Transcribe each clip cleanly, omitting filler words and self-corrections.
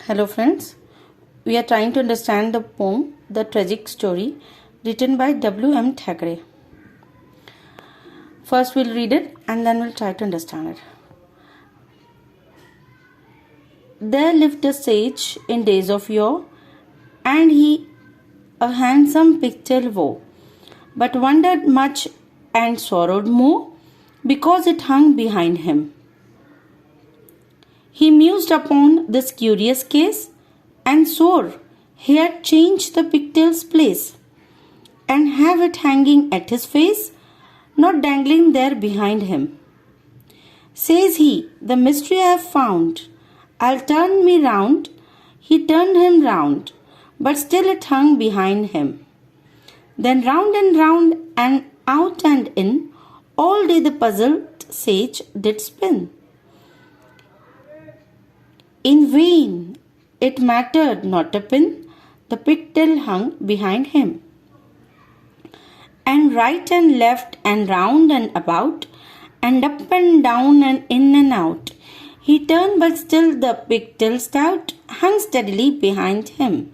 Hello friends, we are trying to understand the poem The Tragic Story written by W.M. Thackeray. First we'll read it and then we'll try to understand it. There lived a sage in days of yore, and he a handsome pigtail wore, but wondered much and sorrowed more, because it hung behind him. He mused upon this curious case, and swore he had changed the pigtail's place, and have it hanging at his face, not dangling there behind him. Says he, the mystery I have found, I'll turn me round. He turned him round, but still it hung behind him. Then round and out and in, all day the puzzled sage did spin. In vain, it mattered not a pin, the pigtail hung behind him. And right and left and round and about, and up and down and in and out, he turned, but still the pigtail stout hung steadily behind him.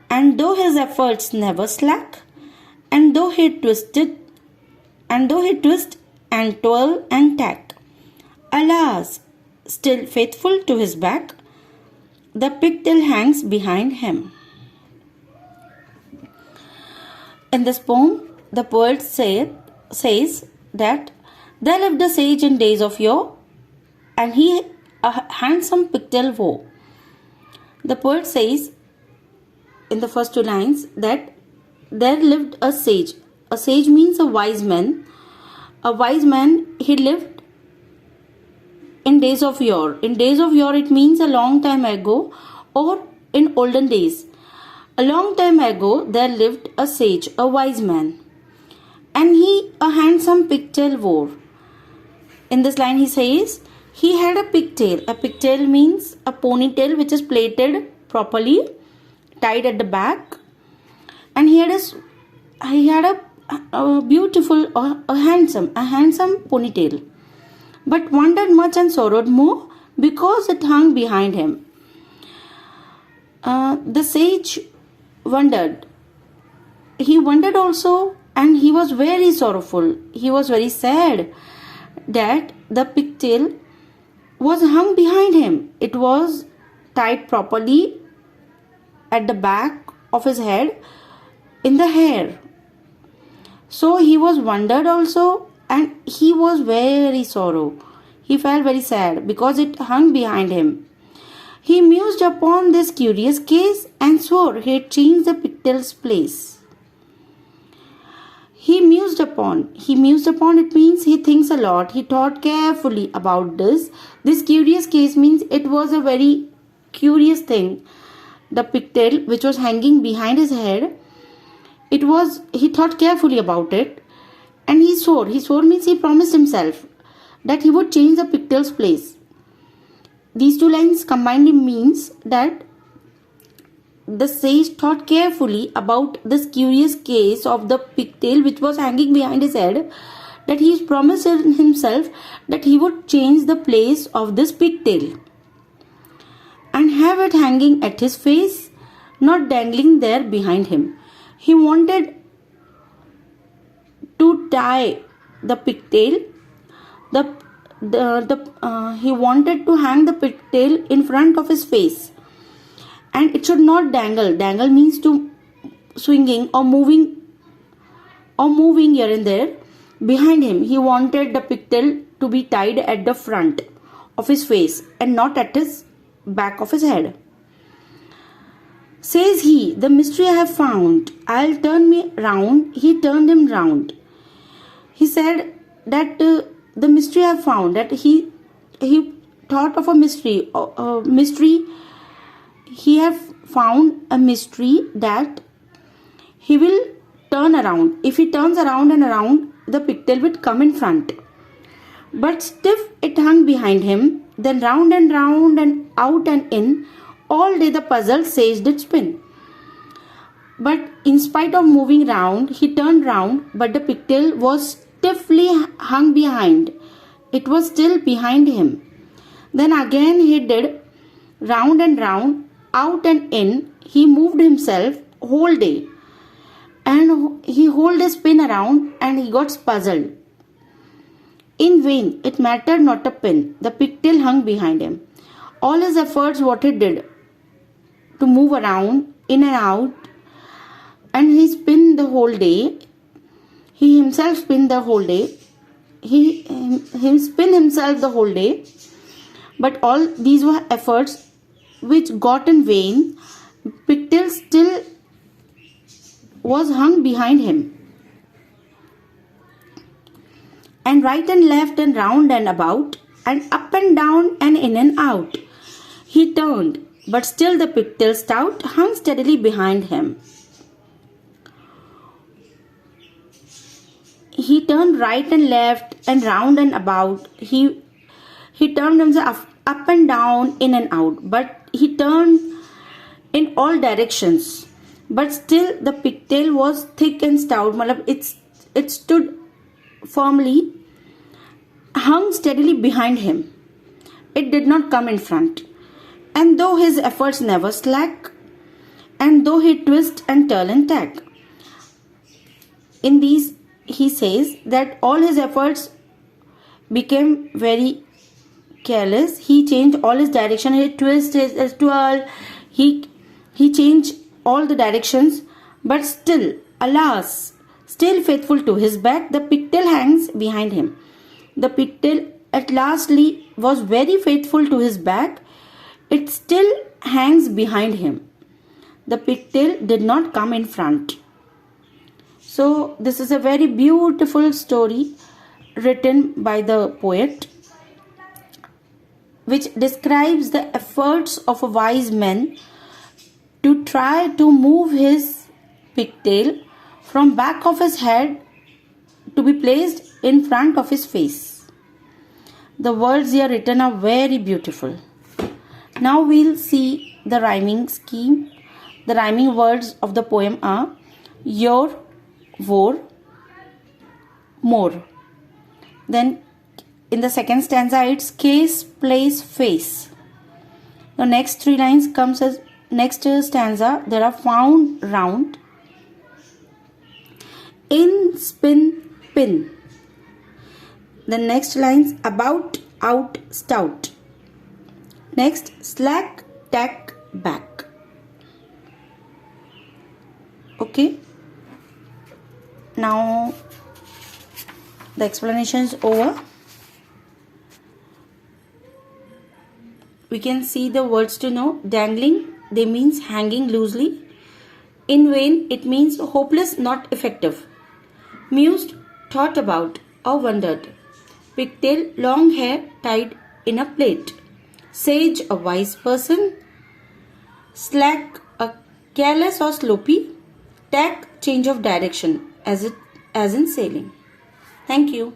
And though his efforts never slack, and though he twist and twirl and tack, alas, still faithful to his back, the pigtail hangs behind him. In this poem, the poet says that there lived a sage in days of yore, and he a handsome pigtail wore. The poet says in the first two lines that there lived a sage. A sage means a wise man. A wise man, he lived in days of yore. In days of yore, it means a long time ago or in olden days. A long time ago, there lived a sage, a wise man, and he a handsome pigtail wore. In this line, he says he had a pigtail. A pigtail means a ponytail which is plaited properly, tied at the back, and he had a beautiful, a handsome ponytail, but wondered much and sorrowed more, because it hung behind him. The sage wondered. He wondered also, and he was very sorrowful. He was very sad that the pigtail was hung behind him. It was tied properly at the back of his head in the hair. So he was wondered also, and he was very sorrow. He felt very sad because it hung behind him. He mused upon this curious case, and swore he had changed the pigtail's place. He mused upon, it means he thinks a lot. He thought carefully about this. This curious case means it was a very curious thing. The pigtail which was hanging behind his head, he thought carefully about it, and he swore. He swore means he promised himself that he would change the pigtail's place. These two lines combined means that the sage thought carefully about this curious case of the pigtail which was hanging behind his head, that he promised himself that he would change the place of this pigtail and have it hanging at his face, not dangling there behind him. He wanted to tie the pigtail. He wanted to hang the pigtail in front of his face, and it should not dangle. Dangle means to swinging or moving here and there behind him. He wanted the pigtail to be tied at the front of his face and not at his back of his head. Says he, the mystery I have found, I'll turn me round. He turned him round. He said that the mystery I have found, that he thought of a mystery. He have found a mystery that he will turn around. If he turns around and around, the pigtail will come in front. But stiff it hung behind him. Then round and out and in, all day the puzzled sage did spin. But in spite of moving round, he turned round, but the pigtail was stiffly hung behind. It was still behind him. Then again he did round and round, out and in, he moved himself whole day. And he hold a spin around and he got puzzled. In vain, it mattered not a pin. The pigtail hung behind him. All his efforts, what he did to move around, in and out, and he spin the whole day. He himself spin the whole day. He spin himself the whole day. But all these were efforts which got in vain. Pigtail still was hung behind him. And right and left and round and about, and up and down and in and out, he turned, but still the pigtail stout hung steadily behind him. He turned right and left and round and about. He turned himself up and down, in and out, but he turned in all directions. But still the pigtail was thick and stout. It stood firmly, hung steadily behind him. It did not come in front. And though his efforts never slack, and though he twist and turn and tack, in these he says that all his efforts became very careless. He changed all his direction. He twist, his twirl. He changed all the directions. But still, alas, still faithful to his back, the pigtail hangs behind him. The pigtail at lastly was very faithful to his back. It still hangs behind him. The pigtail did not come in front. So this is a very beautiful story written by the poet, which describes the efforts of a wise man to try to move his pigtail from back of his head to be placed in front of his face. The words here written are very beautiful. Now we'll see the rhyming scheme. The rhyming words of the poem are your, vor, more. Then in the second stanza it's case, place, face. The next three lines comes as next stanza. There are found, round, in, spin, pin. The next lines about, out, stout. Next slack, tack, back. Okay. Now the explanation is over. We can see the words to know. Dangling, they means hanging loosely. In vain, it means hopeless, not effective. Mused, thought about or wondered. Pigtail, long hair tied in a plait. Sage, a wise person. Slack, a careless or sloppy. Tack, change of direction, as in sailing. Thank you.